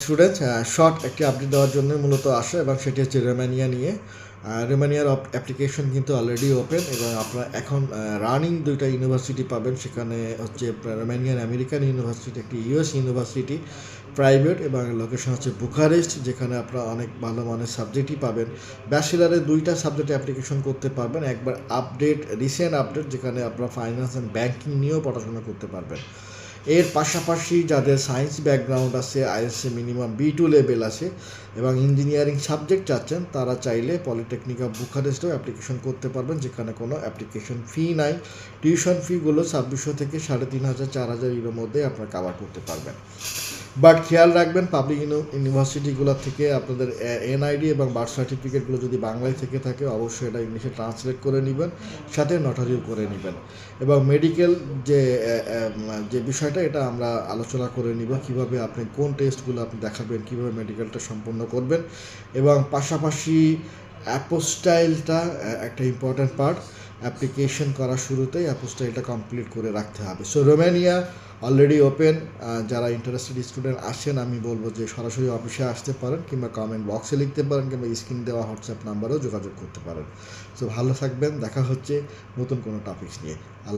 Students short একটি update দেওয়ার জন্য মূলত আসে এবং সেটি হচ্ছে রোমানিয়া নিয়ে। রোমানিয়ার অ্যাপ্লিকেশন কিন্তু অলরেডি ওপেন এবং আপনারা এখন রানিং দুইটা ইউনিভার্সিটি পাবেন। সেখানে হচ্ছে রোমানিয়ান আমেরিকান ইউনিভার্সিটি, একটি ইউএস ইউনিভার্সিটি প্রাইভেট, এবং লোকেশন হচ্ছে বুখারেস্ট, যেখানে আপনারা অনেক ভালো মানের সাবজেক্টই পাবেন। ব্যাচেলারে দুইটা সাবজেক্টে অ্যাপ্লিকেশন করতে পারবেন, একবার আপডেট, রিসেন্ট আপডেট, যেখানে আপনারা ফাইন্যান্স অ্যান্ড ব্যাঙ্কিং নিয়েও পড়াশোনা করতে পারবেন। এর পাশাপাশি যাদের সায়েন্স ব্যাকগ্রাউন্ড আছে, আইএসসি মিনিমাম B2 লেভেল আছে এবং ইঞ্জিনিয়ারিং সাবজেক্ট চাচ্ছেন, তারা চাইলে পলিটেকনিক অফ বুখারেস্টেও অ্যাপ্লিকেশন করতে পারবেন, যেখানে কোনো অ্যাপ্লিকেশন ফি নাই। টিউশন ফিগুলো 2600 থেকে 3500-4000 ইউরোর মধ্যে আপনারা কাভার করতে পারবেন। বাট খেয়াল রাখবেন, পাবলিক ইউনিভার্সিটিগুলো থেকে আপনাদের এনআইডি এবং বার্থ সার্টিফিকেটগুলো যদি বাংলায় থেকে থাকে, অবশ্যই এটা ইংলিশে ট্রান্সলেট করে নেবেন, সাথে নটারিও করে নেবেন। এবং মেডিকেল যে বিষয়টা, এটা আমরা আলোচনা করে নিব, কিভাবে আপনি কোন টেস্টগুলো আপনি দেখাবেন, কিভাবে মেডিকেলটা সম্পন্ন করবেন। এবং পাশাপাশি অ্যাপোস্টাইলটা একটা ইম্পর্ট্যান্ট পার্ট, অ্যাপ্লিকেশন করার শুরুতেই অ্যাপোস্টাইলটা কমপ্লিট করে রাখতে হবে। So Romania already open. যারা ইন্টারেস্টেড স্টুডেন্ট আসেন, আমি বলবো যে সরাসরি অফিসে আসতে পারেন, কিংবা কমেন্ট বক্সে লিখতে পারেন, কিংবা স্ক্রিন দেওয়া হোয়াটসঅ্যাপ নাম্বারেও যোগাযোগ করতে পারেন। সো ভালো থাকবেন, দেখা হচ্ছে নতুন কোনো টপিকস নিয়ে।